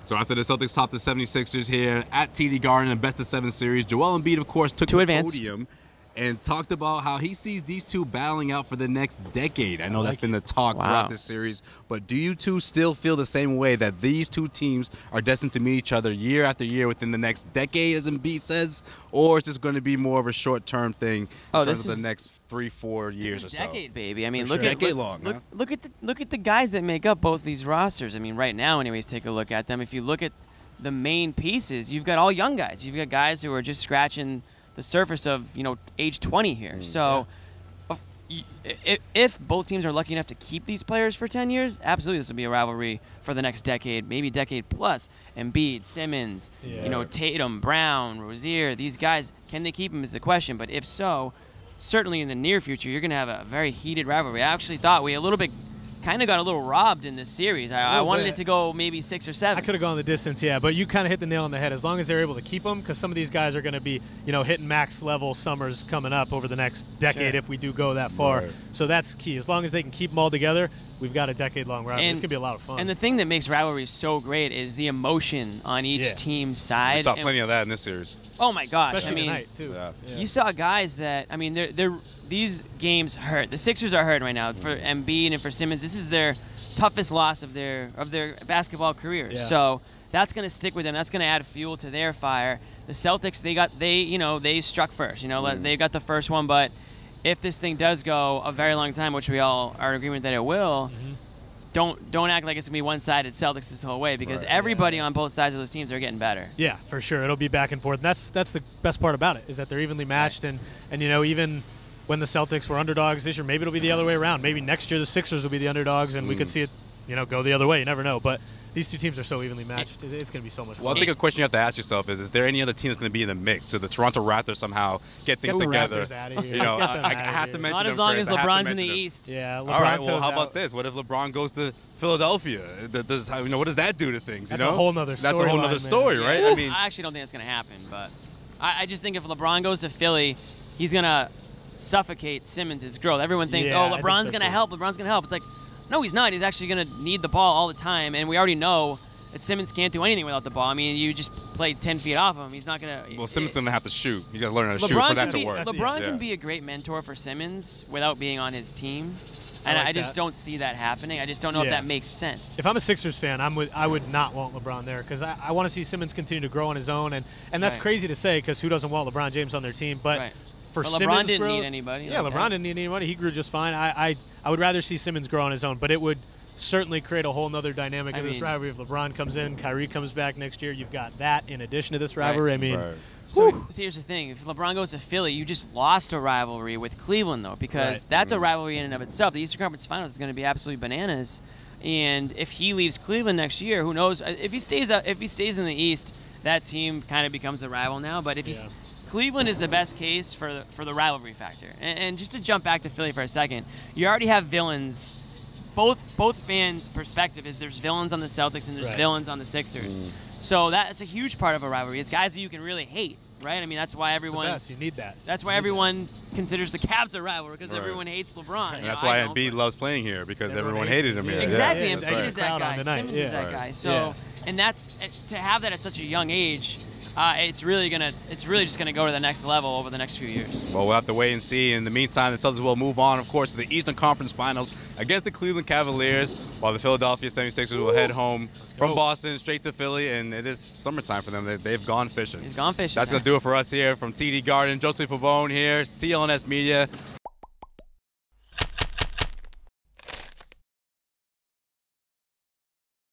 So after the Celtics topped the 76ers here at TD Garden in best-of-7 series, Joel Embiid, of course, took the podium and talked about how he sees these two battling out for the next decade. I know that's been the talk throughout this series, but do you two still feel the same way that these two teams are destined to meet each other year after year within the next decade, as Embiid says, or is this going to be more of a short-term thing in terms of the next 3-4 years or so? Decade, baby. I mean, look at the guys that make up both these rosters. I mean, right now, anyways, take a look at them. If you look at the main pieces, you've got all young guys. You've got guys who are just scratching the surface of, age 20 here. So if both teams are lucky enough to keep these players for 10 years, absolutely this will be a rivalry for the next decade, maybe decade plus. Embiid, Simmons, Tatum, Brown, Rozier, these guys, can they keep them is the question. But if so, certainly in the near future, you're going to have a very heated rivalry. I actually thought we kind of got a little robbed in this series. I wanted it to go maybe 6 or 7. I could have gone the distance, yeah, but you kind of hit the nail on the head. As long as they're able to keep them, because some of these guys are going to be, hitting max level summers coming up over the next decade if we do go that far. Right. So that's key. As long as they can keep them all together, we've got a decade-long rivalry. It's going to be a lot of fun. And the thing that makes rivalries so great is the emotion on each team's side. We saw plenty of that in this series. Oh my gosh! Especially tonight too. You saw guys that these games hurt. The Sixers are hurting right now for Embiid and for Simmons. This is their toughest loss of their basketball careers. Yeah. So that's going to stick with them. That's going to add fuel to their fire. The Celtics, they struck first. They got the first one, but if this thing does go a very long time, which we all are in agreement that it will, don't act like it's going to be one-sided Celtics this whole way, because everybody on both sides of those teams are getting better. Yeah, for sure. It'll be back and forth. And that's the best part about it, is that they're evenly matched. And even when the Celtics were underdogs this year, maybe it'll be the other way around. Maybe next year the Sixers will be the underdogs, and we could see it go the other way. You never know. But these two teams are so evenly matched. It's going to be so much fun. Well, I think a question you have to ask yourself is there any other team that's going to be in the mix? So the Toronto Raptors somehow get things together. Out of here. I have to mention Not them as long first. as LeBron's in the East. Yeah, LeBron. All right, well, how about this? What if LeBron goes to Philadelphia? What does that do to things? That's a whole nother story. That's a whole other story, right? I mean, I actually don't think that's going to happen, but I just think if LeBron goes to Philly, he's going to suffocate Simmons' growth. Everyone thinks, LeBron's going to help. LeBron's going to help. It's like, no, he's not. He's actually going to need the ball all the time, and we already know that Simmons can't do anything without the ball. I mean, you just play 10 feet off of him. He's not going to. Well, Simmons is going to have to shoot. You got to learn how to shoot for that to work. LeBron can be a great mentor for Simmons without being on his team. And I just don't see that happening. I just don't know if that makes sense. If I'm a Sixers fan, I would not want LeBron there, because I want to see Simmons continue to grow on his own. And that's crazy to say, because who doesn't want LeBron James on their team? But for LeBron Simmons' didn't need anybody. Yeah, LeBron didn't need anybody. He grew just fine. I would rather see Simmons grow on his own, but it would certainly create a whole other dynamic in this rivalry. If LeBron comes in, Kyrie comes back next year, you've got that in addition to this rivalry. I mean, so here's the thing. If LeBron goes to Philly, you just lost a rivalry with Cleveland, though, because that's a rivalry in and of itself. The Eastern Conference Finals is going to be absolutely bananas. And if he leaves Cleveland next year, who knows? If he stays in the East, that team kind of becomes a rival now. But if Cleveland is the best case for the rivalry factor. And just to jump back to Philly for a second, you already have villains. Both fans' perspective is there's villains on the Celtics and there's villains on the Sixers. So that's a huge part of a rivalry. It's guys that you can really hate, right? I mean, that's why everyone. You need that. That's why everyone considers the Cavs a rival, because everyone hates LeBron. And that's why Embiid loves playing here, because everyone hated him here. Exactly. Embiid is that guy. Simmons is that guy. So, and that's to have that at such a young age. It's really just gonna go to the next level over the next few years. Well, we'll have to wait and see. In the meantime, the Celtics will move on, of course, to the Eastern Conference Finals against the Cleveland Cavaliers, while the Philadelphia 76ers will head home from Boston straight to Philly, and it is summertime for them. They've gone fishing. It's gone fishing. That's gonna do it for us here from TD Garden. Joseph Pavone here, CLNS Media.